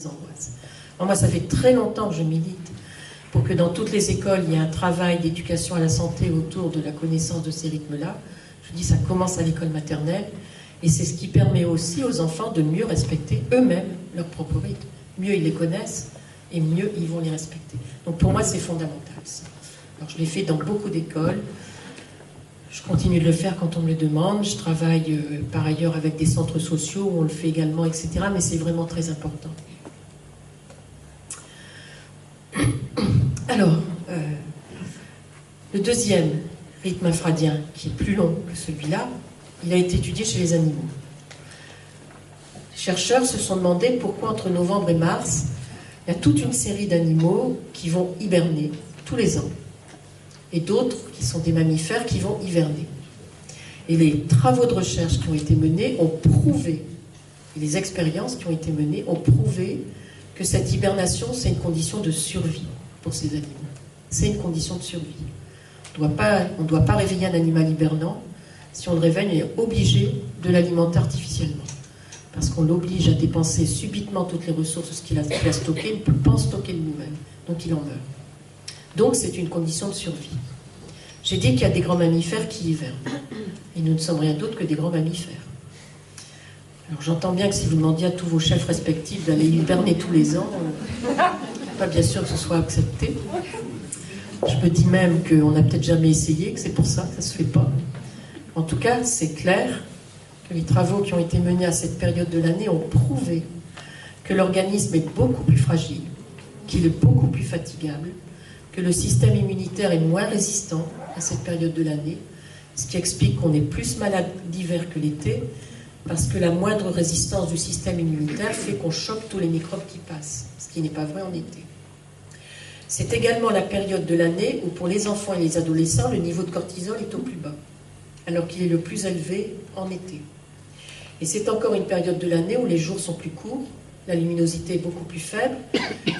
angoisses. Alors moi, ça fait très longtemps que je milite pour que dans toutes les écoles, il y ait un travail d'éducation à la santé autour de la connaissance de ces rythmes-là. Je dis, ça commence à l'école maternelle, et c'est ce qui permet aussi aux enfants de mieux respecter eux-mêmes leurs propres rythmes. Mieux ils les connaissent, et mieux ils vont les respecter. Donc pour moi, c'est fondamental, ça. Alors je l'ai fait dans beaucoup d'écoles. Je continue de le faire quand on me le demande. Je travaille par ailleurs avec des centres sociaux où on le fait également, etc. Mais c'est vraiment très important. Alors, le deuxième rythme infradien, qui est plus long que celui-là, il a été étudié chez les animaux. Les chercheurs se sont demandé pourquoi entre novembre et mars, il y a toute une série d'animaux qui vont hiberner tous les ans, et d'autres qui sont des mammifères qui vont hiverner. Et les travaux de recherche qui ont été menés ont prouvé, et les expériences qui ont été menées ont prouvé que cette hibernation, c'est une condition de survie pour ces animaux. C'est une condition de survie. On ne doit pas réveiller un animal hibernant. Si on le réveille, on est obligé de l'alimenter artificiellement. Parce qu'on l'oblige à dépenser subitement toutes les ressources qu'il a stockées, il ne peut pas en stocker lui-même. Donc il en meurt. Donc c'est une condition de survie. J'ai dit qu'il y a des grands mammifères qui hivernent. Et nous ne sommes rien d'autre que des grands mammifères. Alors j'entends bien que si vous demandiez à tous vos chefs respectifs d'aller hiberner tous les ans, pas bien sûr que ce soit accepté. Je me dis même qu'on n'a peut-être jamais essayé, que c'est pour ça que ça ne se fait pas. En tout cas, c'est clair que les travaux qui ont été menés à cette période de l'année ont prouvé que l'organisme est beaucoup plus fragile, qu'il est beaucoup plus fatigable, que le système immunitaire est moins résistant à cette période de l'année, ce qui explique qu'on est plus malade l'hiver que l'été, parce que la moindre résistance du système immunitaire fait qu'on chope tous les microbes qui passent, ce qui n'est pas vrai en été. C'est également la période de l'année où pour les enfants et les adolescents, le niveau de cortisol est au plus bas, alors qu'il est le plus élevé en été. Et c'est encore une période de l'année où les jours sont plus courts, la luminosité est beaucoup plus faible,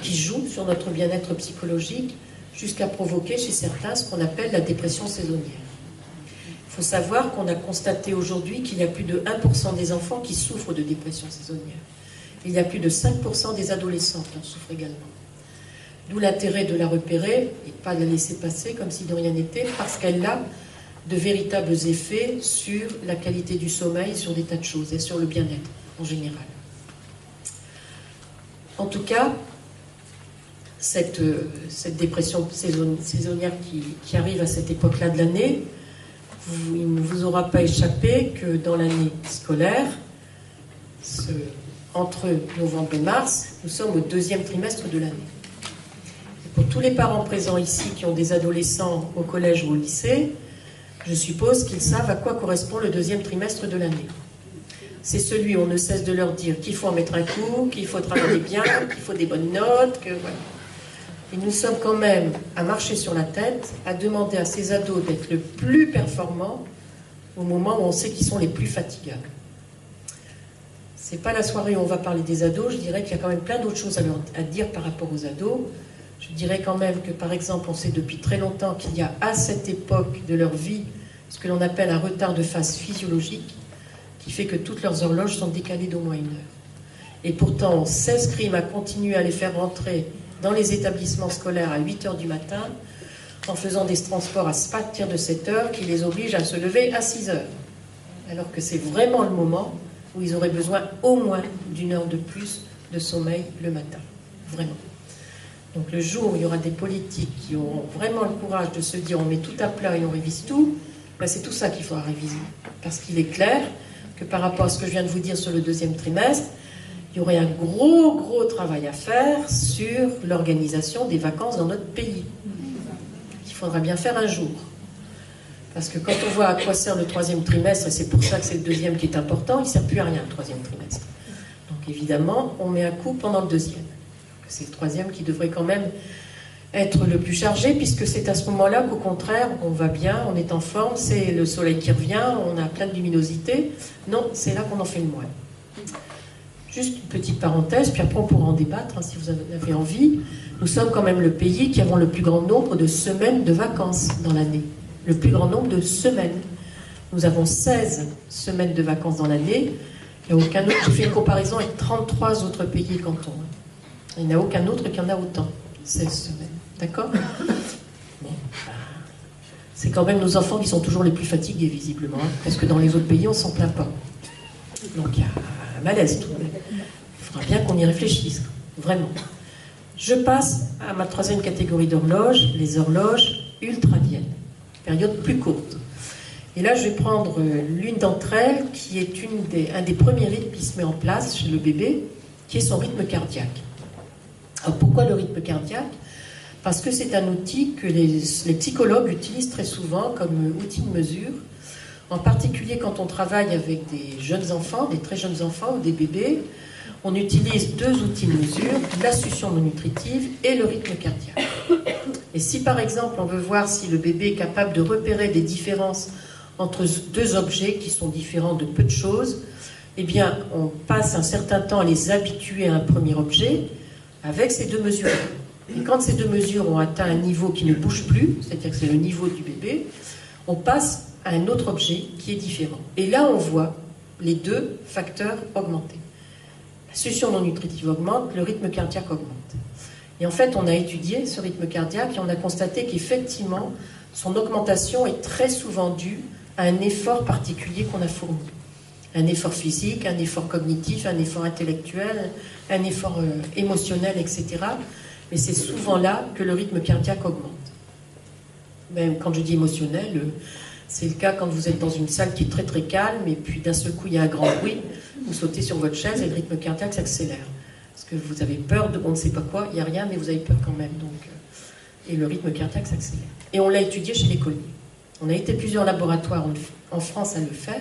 qui joue sur notre bien-être psychologique, jusqu'à provoquer chez certains ce qu'on appelle la dépression saisonnière. Il faut savoir qu'on a constaté aujourd'hui qu'il y a plus de 1% des enfants qui souffrent de dépression saisonnière. Il y a plus de 5% des adolescents qui en souffrent également. D'où l'intérêt de la repérer et de ne pas la laisser passer comme si de rien n'était, parce qu'elle a de véritables effets sur la qualité du sommeil, sur des tas de choses, et sur le bien-être en général. En tout cas, cette dépression saisonnière qui arrive à cette époque-là de l'année, il ne vous aura pas échappé que dans l'année scolaire, entre novembre et mars, nous sommes au deuxième trimestre de l'année. Pour tous les parents présents ici qui ont des adolescents au collège ou au lycée, je suppose qu'ils savent à quoi correspond le deuxième trimestre de l'année. C'est celui où on ne cesse de leur dire qu'il faut en mettre un coup, qu'il faut travailler bien, qu'il faut des bonnes notes, que voilà. Et nous sommes quand même à marcher sur la tête, à demander à ces ados d'être le plus performants au moment où on sait qu'ils sont les plus fatigables. C'est pas la soirée où on va parler des ados, je dirais qu'il y a quand même plein d'autres choses à dire par rapport aux ados. Je dirais quand même que, par exemple, on sait depuis très longtemps qu'il y a à cette époque de leur vie ce que l'on appelle un retard de phase physiologique, qui fait que toutes leurs horloges sont décalées d'au moins 1 heure. Et pourtant, on s'escrime à continuer à les faire rentrer dans les établissements scolaires à 8 heures du matin, en faisant des transports à partir de 7 heures qui les obligent à se lever à 6 heures. Alors que c'est vraiment le moment où ils auraient besoin au moins d'1 heure de plus de sommeil le matin. Vraiment. Donc le jour où il y aura des politiques qui auront vraiment le courage de se dire on met tout à plat et on révise tout, ben c'est tout ça qu'il faudra réviser. Parce qu'il est clair que par rapport à ce que je viens de vous dire sur le deuxième trimestre, il y aurait un gros travail à faire sur l'organisation des vacances dans notre pays. Il faudra bien faire un jour. Parce que quand on voit à quoi sert le troisième trimestre, et c'est pour ça que c'est le deuxième qui est important, il ne sert plus à rien le troisième trimestre. Donc évidemment, on met un coup pendant le deuxième. C'est le troisième qui devrait quand même être le plus chargé, puisque c'est à ce moment-là qu'au contraire, on va bien, on est en forme, c'est le soleil qui revient, on a plein de luminosité. Non, c'est là qu'on en fait le moins. Juste une petite parenthèse, puis après on pourra en débattre, hein, si vous en avez envie. Nous sommes quand même le pays qui avons le plus grand nombre de semaines de vacances dans l'année. Le plus grand nombre de semaines. Nous avons 16 semaines de vacances dans l'année. Il n'y a aucun autre. J'ai fait une comparaison avec 33 autres pays et cantons. Il n'y en a aucun autre qui en a autant, 16 semaines. D'accord? Bon, c'est quand même nos enfants qui sont toujours les plus fatigués, visiblement, hein, parce que dans les autres pays, on ne s'en plaint pas. Donc il y a un malaise tout de même. Il faudra bien qu'on y réfléchisse, vraiment. Je passe à ma troisième catégorie d'horloges, les horloges ultradiennes, période plus courte. Et là, je vais prendre l'une d'entre elles, qui est un des premiers rythmes qui se met en place chez le bébé, qui est son rythme cardiaque. Alors pourquoi le rythme cardiaque? Parce que c'est un outil que les psychologues utilisent très souvent comme outil de mesure, en particulier quand on travaille avec des jeunes enfants, des très jeunes enfants ou des bébés. On utilise deux outils de mesure, la succion non nutritive et le rythme cardiaque. Et si par exemple on veut voir si le bébé est capable de repérer des différences entre deux objets qui sont différents de peu de choses, eh bien on passe un certain temps à les habituer à un premier objet avec ces deux mesures. Et quand ces deux mesures ont atteint un niveau qui ne bouge plus, c'est-à-dire que c'est le niveau du bébé, on passe à un autre objet qui est différent. Et là on voit les deux facteurs augmenter. La succion non nutritive augmente, le rythme cardiaque augmente. Et en fait, on a étudié ce rythme cardiaque et on a constaté qu'effectivement, son augmentation est très souvent due à un effort particulier qu'on a fourni. Un effort physique, un effort cognitif, un effort intellectuel, un effort émotionnel, etc. Mais c'est souvent là que le rythme cardiaque augmente. Même quand je dis émotionnel, c'est le cas quand vous êtes dans une salle qui est très très calme et puis d'un seul coup il y a un grand bruit, vous sautez sur votre chaise et le rythme cardiaque s'accélère. Parce que vous avez peur de on ne sait pas quoi, il n'y a rien mais vous avez peur quand même. Et le rythme cardiaque s'accélère. Et on l'a étudié chez les colliers. On a été plusieurs laboratoires en France à le faire.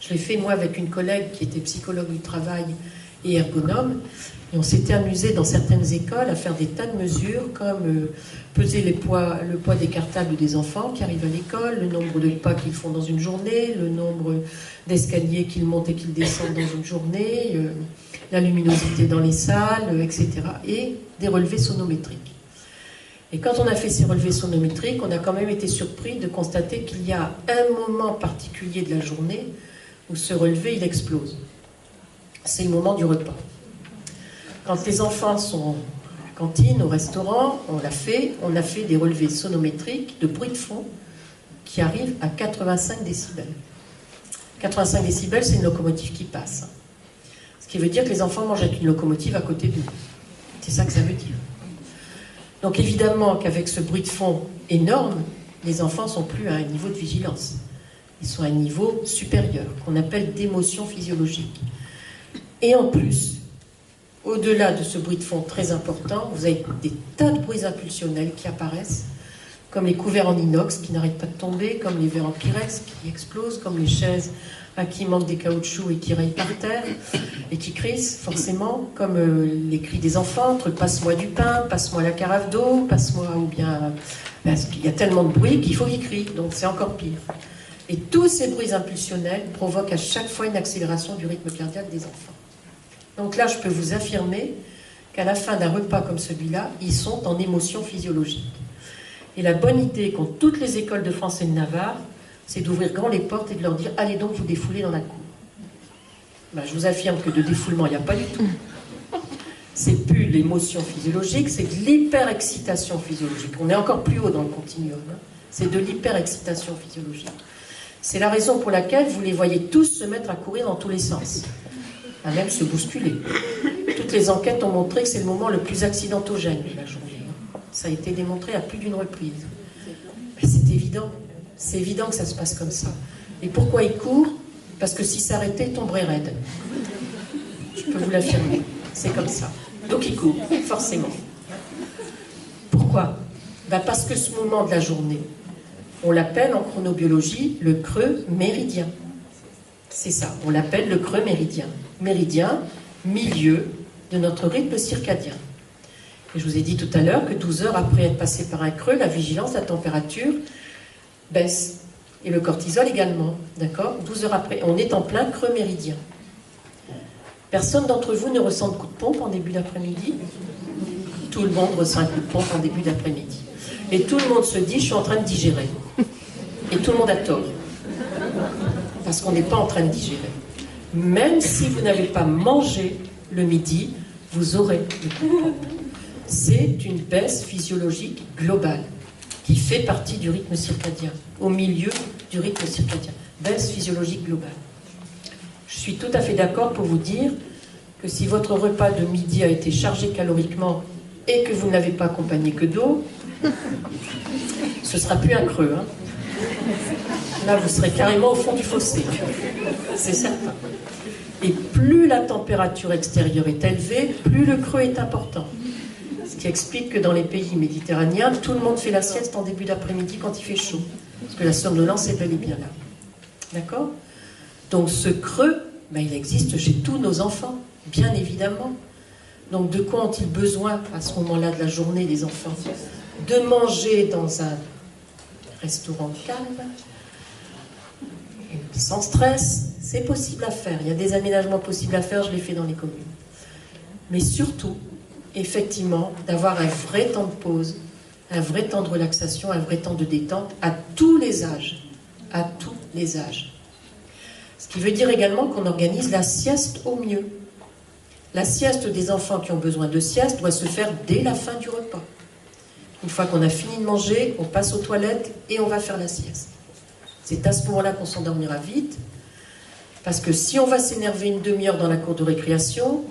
Je l'ai fait moi avec une collègue qui était psychologue du travail et ergonome. Et on s'était amusé dans certaines écoles à faire des tas de mesures comme peser le poids des cartables des enfants qui arrivent à l'école, le nombre de pas qu'ils font dans une journée, le nombre d'escaliers qu'ils montent et qu'ils descendent dans une journée, la luminosité dans les salles, etc. Et des relevés sonométriques. Et quand on a fait ces relevés sonométriques, on a quand même été surpris de constater qu'il y a un moment particulier de la journée où ce relevé, il explose. C'est le moment du repas. Quand les enfants sont à la cantine, au restaurant, on a fait des relevés sonométriques de bruit de fond qui arrivent à 85 décibels. 85 décibels, c'est une locomotive qui passe. Ce qui veut dire que les enfants mangent avec une locomotive à côté d'eux. C'est ça que ça veut dire. Donc évidemment qu'avec ce bruit de fond énorme, les enfants ne sont plus à un niveau de vigilance. Ils sont à un niveau supérieur, qu'on appelle d'émotion physiologique. Et en plus, au-delà de ce bruit de fond très important, vous avez des tas de bruits impulsionnels qui apparaissent, comme les couverts en inox qui n'arrêtent pas de tomber, comme les verres en pyrex qui explosent, comme les chaises à qui manque des caoutchoucs et qui rayent par terre, et qui crissent forcément, comme les cris des enfants, entre passe-moi du pain, passe-moi la carafe d'eau, passe-moi, ou bien... Parce qu'il y a tellement de bruit qu'il faut qu'ils crient, donc c'est encore pire. Et tous ces bruits impulsionnels provoquent à chaque fois une accélération du rythme cardiaque des enfants. Donc là, je peux vous affirmer qu'à la fin d'un repas comme celui-là, ils sont en émotion physiologique. Et la bonne idée qu'ont toutes les écoles de France et de Navarre, c'est d'ouvrir grand les portes et de leur dire « Allez donc vous défouler dans la cour ». Ben, je vous affirme que de défoulement, il n'y a pas du tout. C'est plus l'émotion physiologique, c'est de l'hyperexcitation physiologique. On est encore plus haut dans le continuum. Hein. C'est de l'hyperexcitation physiologique. C'est la raison pour laquelle vous les voyez tous se mettre à courir dans tous les sens, à même se bousculer. Toutes les enquêtes ont montré que c'est le moment le plus accidentogène de la journée. Ça a été démontré à plus d'une reprise. Mais c'est évident. C'est évident que ça se passe comme ça. Et pourquoi ils courent? Parce que s'ils s'arrêtaient, ils tomberaient raides. Je peux vous l'affirmer. C'est comme ça. Donc ils courent, forcément. Pourquoi? Ben parce que ce moment de la journée, on l'appelle en chronobiologie le creux méridien. C'est ça, on l'appelle le creux méridien. Méridien, milieu de notre rythme circadien. Et je vous ai dit tout à l'heure que 12 heures après être passé par un creux, la vigilance, la température baisse. Et le cortisol également, d'accord? 12 heures après, on est en plein creux méridien. Personne d'entre vous ne ressent de coup de pompe en début d'après-midi? Tout le monde ressent un coup de pompe en début d'après-midi. Et tout le monde se dit, je suis en train de digérer. Et tout le monde a tort. Parce qu'on n'est pas en train de digérer. Même si vous n'avez pas mangé le midi, vous aurez le temps. C'est une baisse physiologique globale qui fait partie du rythme circadien, au milieu du rythme circadien. Baisse physiologique globale. Je suis tout à fait d'accord pour vous dire que si votre repas de midi a été chargé caloriquement et que vous n'avez pas accompagné que d'eau, ce ne sera plus un creux. Hein. Là, vous serez carrément au fond du fossé. C'est certain. Et plus la température extérieure est élevée, plus le creux est important. Ce qui explique que dans les pays méditerranéens, tout le monde fait la sieste en début d'après-midi quand il fait chaud. Parce que la somnolence est bel et bien là. D'accord? Donc ce creux, ben, il existe chez tous nos enfants, bien évidemment. Donc de quoi ont-ils besoin à ce moment-là de la journée, les enfants? De manger dans un restaurant calme, sans stress, c'est possible à faire. Il y a des aménagements possibles à faire, je les fais dans les communes. Mais surtout, effectivement, d'avoir un vrai temps de pause, un vrai temps de relaxation, un vrai temps de détente à tous les âges. À tous les âges. Ce qui veut dire également qu'on organise la sieste au mieux. La sieste des enfants qui ont besoin de sieste doit se faire dès la fin du repas. Une fois qu'on a fini de manger, on passe aux toilettes et on va faire la sieste. C'est à ce moment-là qu'on s'endormira vite, parce que si on va s'énerver une demi-heure dans la cour de récréation,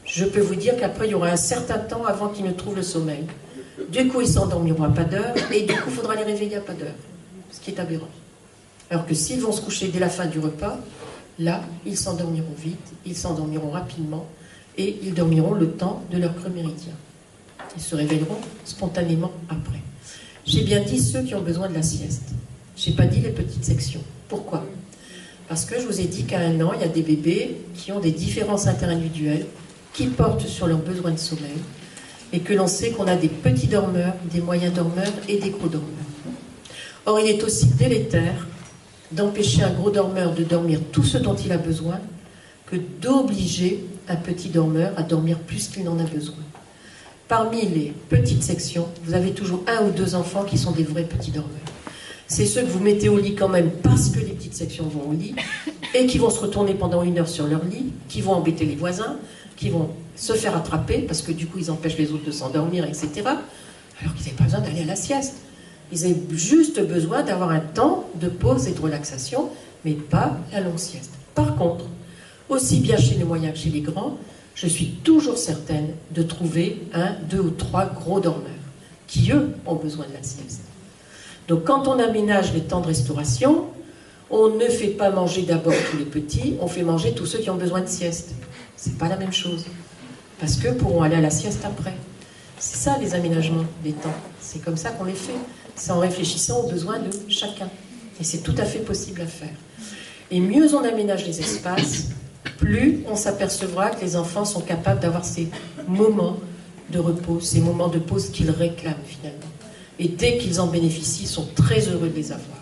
je peux vous dire qu'après, il y aura un certain temps avant qu'ils ne trouvent le sommeil. Du coup, ils s'endormiront à pas d'heure, et du coup, il faudra les réveiller à pas d'heure, ce qui est aberrant. Alors que s'ils vont se coucher dès la fin du repas, là, ils s'endormiront vite, ils s'endormiront rapidement, et ils dormiront le temps de leur creux méridien. Ils se réveilleront spontanément après. J'ai bien dit ceux qui ont besoin de la sieste. Je n'ai pas dit les petites sections. Pourquoi? Parce que je vous ai dit qu'à 1 an, il y a des bébés qui ont des différences interindividuelles, qui portent sur leurs besoins de sommeil, et que l'on sait qu'on a des petits dormeurs, des moyens dormeurs et des gros dormeurs. Or, il est aussi délétère d'empêcher un gros dormeur de dormir tout ce dont il a besoin que d'obliger un petit dormeur à dormir plus qu'il n'en a besoin. Parmi les petites sections, vous avez toujours 1 ou 2 enfants qui sont des vrais petits dormeurs. C'est ceux que vous mettez au lit quand même parce que les petites sections vont au lit et qui vont se retourner pendant 1 heure sur leur lit, qui vont embêter les voisins, qui vont se faire attraper parce que du coup ils empêchent les autres de s'endormir, etc. Alors qu'ils n'avaient pas besoin d'aller à la sieste. Ils avaient juste besoin d'avoir un temps de pause et de relaxation, mais pas la longue sieste. Par contre, aussi bien chez les moyens que chez les grands, je suis toujours certaine de trouver 1, 2 ou 3 gros dormeurs qui, eux, ont besoin de la sieste. Donc quand on aménage les temps de restauration, on ne fait pas manger d'abord tous les petits, on fait manger tous ceux qui ont besoin de sieste. C'est pas la même chose. Parce qu'eux pourront aller à la sieste après. C'est ça les aménagements des temps. C'est comme ça qu'on les fait. C'est en réfléchissant aux besoins de chacun. Et c'est tout à fait possible à faire. Et mieux on aménage les espaces, plus on s'apercevra que les enfants sont capables d'avoir ces moments de repos, ces moments de pause qu'ils réclament finalement. Et dès qu'ils en bénéficient, ils sont très heureux de les avoir.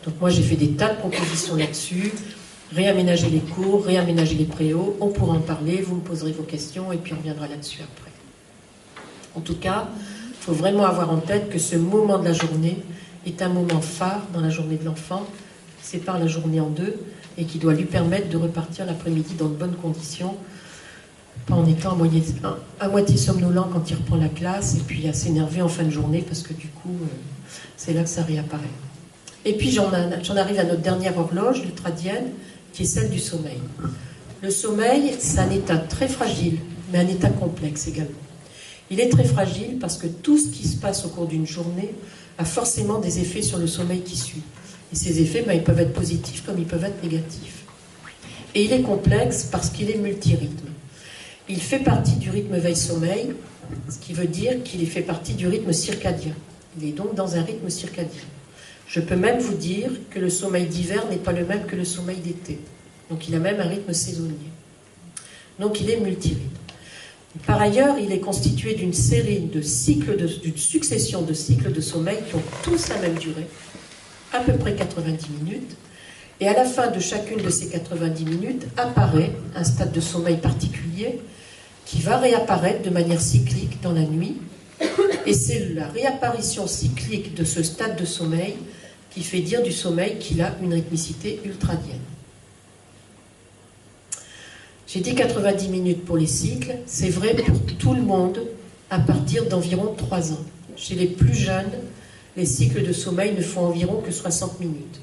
Donc moi j'ai fait des tas de propositions là-dessus, réaménager les cours, réaménager les préaux, on pourra en parler, vous me poserez vos questions et puis on reviendra là-dessus après. En tout cas, il faut vraiment avoir en tête que ce moment de la journée est un moment phare dans la journée de l'enfant, qui sépare la journée en deux et qui doit lui permettre de repartir l'après-midi dans de bonnes conditions, pas en étant à moitié somnolent quand il reprend la classe et puis à s'énerver en fin de journée parce que du coup, c'est là que ça réapparaît. Et puis j'en arrive à notre dernière horloge ultradienne, qui est celle du sommeil. Le sommeil, c'est un état très fragile, mais un état complexe également. Il est très fragile parce que tout ce qui se passe au cours d'une journée a forcément des effets sur le sommeil qui suit. Et ces effets, ils peuvent être positifs comme ils peuvent être négatifs. Et il est complexe parce qu'il est multirythme. Il fait partie du rythme veille-sommeil, ce qui veut dire qu'il fait partie du rythme circadien. Il est donc dans un rythme circadien. Je peux même vous dire que le sommeil d'hiver n'est pas le même que le sommeil d'été. Donc il a même un rythme saisonnier. Donc il est multirythme. Par ailleurs, il est constitué d'une série de cycles, d'une succession de cycles de sommeil qui ont tous la même durée, à peu près 90 minutes. Et à la fin de chacune de ces 90 minutes apparaît un stade de sommeil particulier qui va réapparaître de manière cyclique dans la nuit. Et c'est la réapparition cyclique de ce stade de sommeil qui fait dire du sommeil qu'il a une rythmicité ultradienne. J'ai dit 90 minutes pour les cycles, c'est vrai pour tout le monde à partir d'environ 3 ans. Chez les plus jeunes, les cycles de sommeil ne font environ que 60 minutes.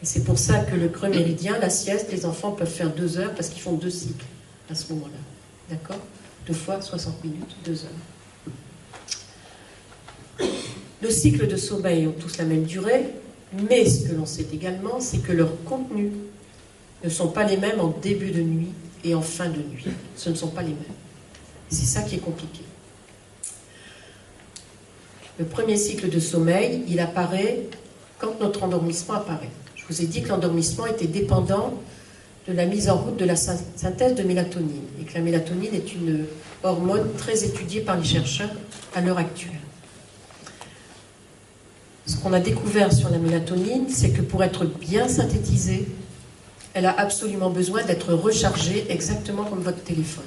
Et c'est pour ça que le creux méridien, la sieste, les enfants peuvent faire 2 heures parce qu'ils font 2 cycles à ce moment-là. D'accord? 2 fois 60 minutes, 2 heures. Le cycle de sommeil ont tous la même durée, mais ce que l'on sait également, c'est que leurs contenus ne sont pas les mêmes en début de nuit et en fin de nuit. Ce ne sont pas les mêmes. C'est ça qui est compliqué. Le premier cycle de sommeil, il apparaît quand notre endormissement apparaît. Je vous ai dit que l'endormissement était dépendant de la mise en route de la synthèse de mélatonine, et que la mélatonine est une hormone très étudiée par les chercheurs à l'heure actuelle. Ce qu'on a découvert sur la mélatonine, c'est que pour être bien synthétisée, elle a absolument besoin d'être rechargée exactement comme votre téléphone.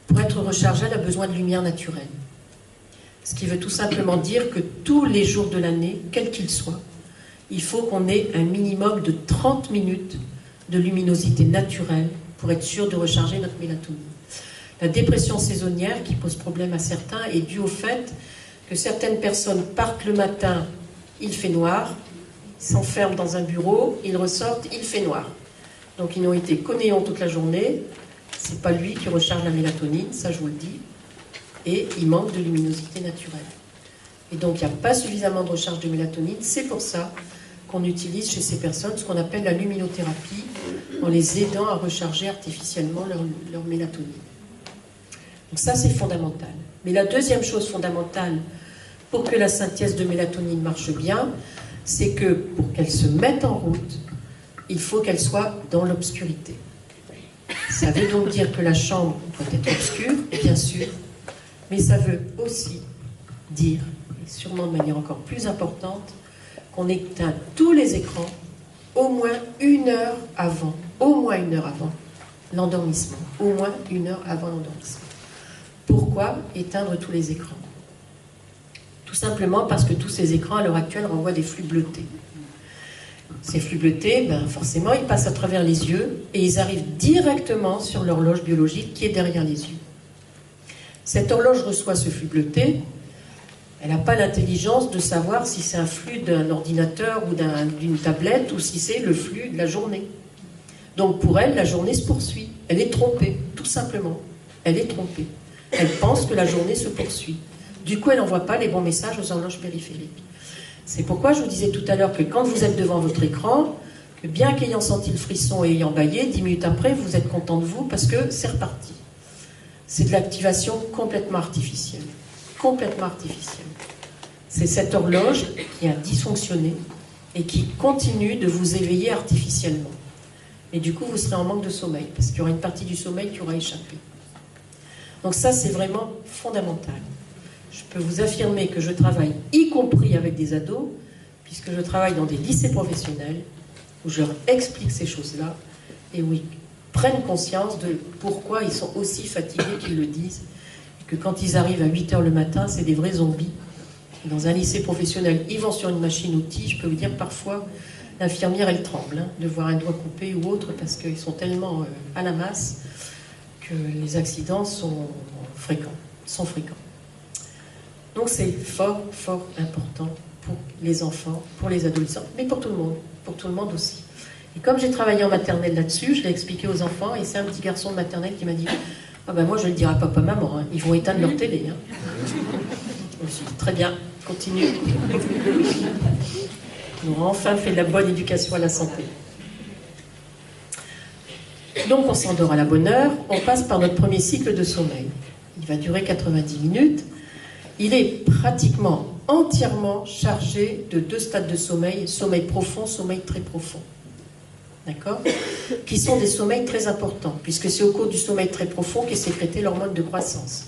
Pour être rechargée, elle a besoin de lumière naturelle. Ce qui veut tout simplement dire que tous les jours de l'année, quels qu'ils soient, il faut qu'on ait un minimum de 30 minutes de luminosité naturelle pour être sûr de recharger notre mélatonine. La dépression saisonnière, qui pose problème à certains, est due au fait que certaines personnes partent le matin, il fait noir, s'enferment dans un bureau, ils ressortent, il fait noir. Donc ils ont été conéants toute la journée, c'est pas lui qui recharge la mélatonine, ça je vous le dis, et il manque de luminosité naturelle. Et donc il n'y a pas suffisamment de recharge de mélatonine, c'est pour ça qu'on utilise chez ces personnes ce qu'on appelle la luminothérapie, en les aidant à recharger artificiellement leur mélatonine. Donc ça c'est fondamental. Mais la deuxième chose fondamentale pour que la synthèse de mélatonine marche bien, c'est que pour qu'elle se mette en route, il faut qu'elle soit dans l'obscurité. Ça veut donc dire que la chambre doit être obscure, bien sûr, mais ça veut aussi dire, et sûrement de manière encore plus importante, qu'on éteint tous les écrans au moins 1 heure avant, l'endormissement, au moins 1 heure avant l'endormissement. Pourquoi éteindre tous les écrans? Tout simplement parce que tous ces écrans, à l'heure actuelle, renvoient des flux bleutés. Ces flux bleutés, forcément, ils passent à travers les yeux et ils arrivent directement sur l'horloge biologique qui est derrière les yeux. Cette horloge reçoit ce flux bleuté, elle n'a pas l'intelligence de savoir si c'est un flux d'un ordinateur ou d'une tablette ou si c'est le flux de la journée. Donc pour elle, la journée se poursuit. Elle est trompée, tout simplement. Elle est trompée. Elle pense que la journée se poursuit. Du coup, elle n'envoie pas les bons messages aux horloges périphériques. C'est pourquoi je vous disais tout à l'heure que quand vous êtes devant votre écran, que bien qu'ayant senti le frisson et ayant bâillé, 10 minutes après, vous êtes content de vous parce que c'est reparti. C'est de l'activation complètement artificielle. Complètement artificielle. C'est cette horloge qui a dysfonctionné et qui continue de vous éveiller artificiellement. Et du coup, vous serez en manque de sommeil parce qu'il y aura une partie du sommeil qui aura échappé. Donc ça, c'est vraiment fondamental. Je peux vous affirmer que je travaille, y compris avec des ados, puisque je travaille dans des lycées professionnels, où je leur explique ces choses-là, et où ils prennent conscience de pourquoi ils sont aussi fatigués qu'ils le disent, et que quand ils arrivent à 8 h le matin, c'est des vrais zombies. Dans un lycée professionnel, ils vont sur une machine-outil, je peux vous dire parfois, l'infirmière, elle tremble, de voir un doigt coupé ou autre, parce qu'ils sont tellement à la masse que les accidents sont fréquents. Donc c'est fort, fort important pour les enfants, pour les adolescents, mais pour tout le monde aussi. Et comme j'ai travaillé en maternelle là-dessus, je l'ai expliqué aux enfants, et c'est un petit garçon de maternelle qui m'a dit « Ah ben moi je le dirai à papa, maman, ils vont éteindre leur télé. » Je me suis dit « Très bien, continue. » Nous avons enfin fait de la bonne éducation à la santé. Donc on s'endort à la bonne heure, on passe par notre premier cycle de sommeil. Il va durer 90 minutes. Il est pratiquement entièrement chargé de 2 stades de sommeil, sommeil profond, sommeil très profond. D'accord? Qui sont des sommeils très importants, puisque c'est au cours du sommeil très profond qu'est sécrétée l'hormone de croissance,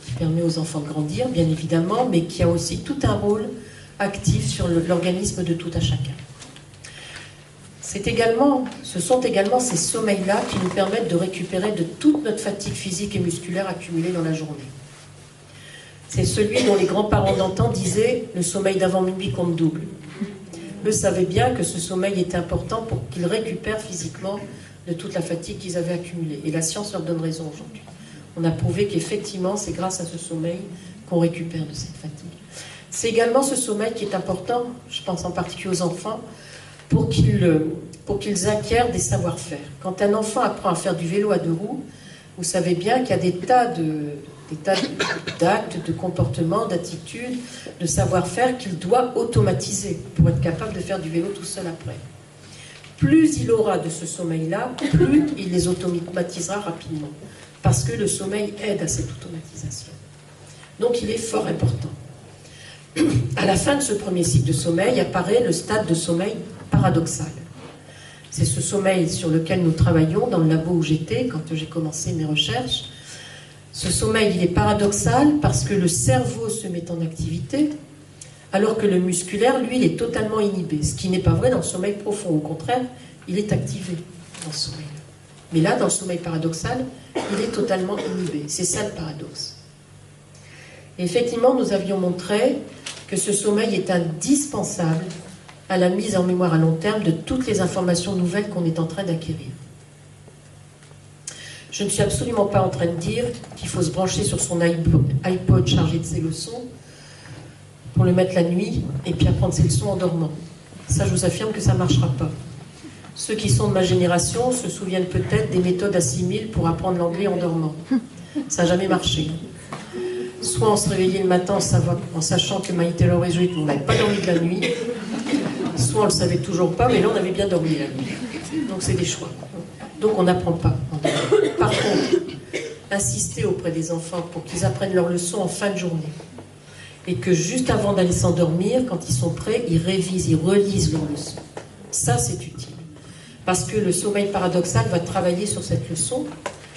qui permet aux enfants de grandir, bien évidemment, mais qui a aussi tout un rôle actif sur l'organisme de tout un chacun. Ce sont également ces sommeils-là qui nous permettent de récupérer de toute notre fatigue physique et musculaire accumulée dans la journée. C'est celui dont les grands-parents d'antan disaient « le sommeil d'avant minuit compte double ». Eux savaient bien que ce sommeil était important pour qu'ils récupèrent physiquement de toute la fatigue qu'ils avaient accumulée. Et la science leur donne raison aujourd'hui. On a prouvé qu'effectivement, c'est grâce à ce sommeil qu'on récupère de cette fatigue. C'est également ce sommeil qui est important, je pense en particulier aux enfants, pour qu'ils acquièrent des savoir-faire. Quand un enfant apprend à faire du vélo à 2 roues, vous savez bien qu'il y a des tas d'actes, de comportements, d'attitudes, de savoir-faire qu'il doit automatiser pour être capable de faire du vélo tout seul après. Plus il aura de ce sommeil-là, plus il les automatisera rapidement. Parce que le sommeil aide à cette automatisation. Donc il est fort important. À la fin de ce premier cycle de sommeil apparaît le stade de sommeil paradoxal. C'est ce sommeil sur lequel nous travaillons dans le labo où j'étais quand j'ai commencé mes recherches. Ce sommeil, il est paradoxal parce que le cerveau se met en activité, alors que le musculaire, lui, il est totalement inhibé. Ce qui n'est pas vrai dans le sommeil profond. Au contraire, il est activé dans ce sommeil. Mais là, dans le sommeil paradoxal, il est totalement inhibé. C'est ça le paradoxe. Et effectivement, nous avions montré que ce sommeil est indispensable à la mise en mémoire à long terme de toutes les informations nouvelles qu'on est en train d'acquérir. Je ne suis absolument pas en train de dire qu'il faut se brancher sur son iPod chargé de ses leçons pour le mettre la nuit et puis apprendre ses leçons en dormant. Ça, je vous affirme que ça ne marchera pas. Ceux qui sont de ma génération se souviennent peut-être des méthodes à 6000 pour apprendre l'anglais en dormant. Ça n'a jamais marché. Soit on se réveillait le matin en sachant que My Taylor is Rich, on n'avait pas dormi de la nuit, soit on ne le savait toujours pas, mais là on avait bien dormi la nuit. Donc c'est des choix. Donc on n'apprend pas. Par contre, insister auprès des enfants pour qu'ils apprennent leurs leçons en fin de journée. Et que juste avant d'aller s'endormir, quand ils sont prêts, ils révisent, ils relisent leurs leçons. Ça, c'est utile. Parce que le sommeil paradoxal va travailler sur cette leçon,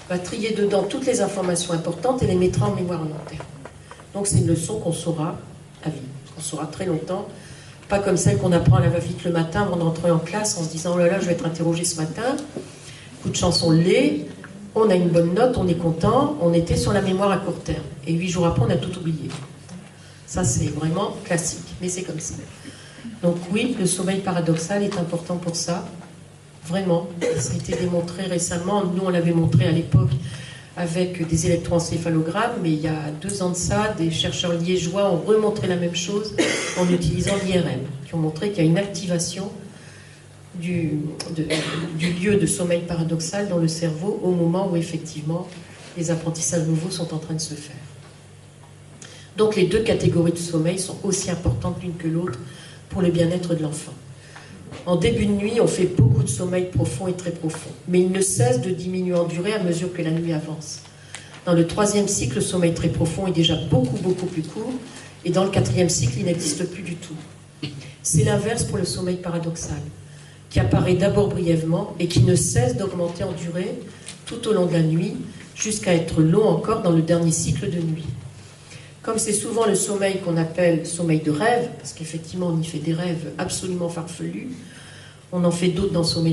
va trier dedans toutes les informations importantes et les mettra en mémoire à long terme. Donc c'est une leçon qu'on saura à vie, qu'on saura très longtemps. Pas comme celle qu'on apprend à la va-vite le matin avant d'entrer en classe en se disant « Oh là là, je vais être interrogé ce matin ». Coup de chance, on l'est, on a une bonne note, on est content, on était sur la mémoire à court terme. Et 8 jours après, on a tout oublié. Ça, c'est vraiment classique, mais c'est comme ça. Donc oui, le sommeil paradoxal est important pour ça. Vraiment, ça a été démontré récemment. Nous, on l'avait montré à l'époque avec des électroencéphalogrammes, mais il y a 2 ans de ça, des chercheurs liégeois ont remontré la même chose en utilisant l'IRM, qui ont montré qu'il y a une activation du lieu de sommeil paradoxal dans le cerveau au moment où effectivement les apprentissages nouveaux sont en train de se faire. Donc les 2 catégories de sommeil sont aussi importantes l'une que l'autre pour le bien-être de l'enfant. En début de nuit, on fait beaucoup de sommeil profond et très profond, mais il ne cesse de diminuer en durée à mesure que la nuit avance. Dans le 3e cycle, le sommeil très profond est déjà beaucoup plus court, et dans le 4e cycle, il n'existe plus du tout. C'est l'inverse pour le sommeil paradoxal, qui apparaît d'abord brièvement et qui ne cesse d'augmenter en durée tout au long de la nuit, jusqu'à être long encore dans le dernier cycle de nuit. Comme c'est souvent le sommeil qu'on appelle sommeil de rêve, parce qu'effectivement on y fait des rêves absolument farfelus, on en fait d'autres dans le sommeil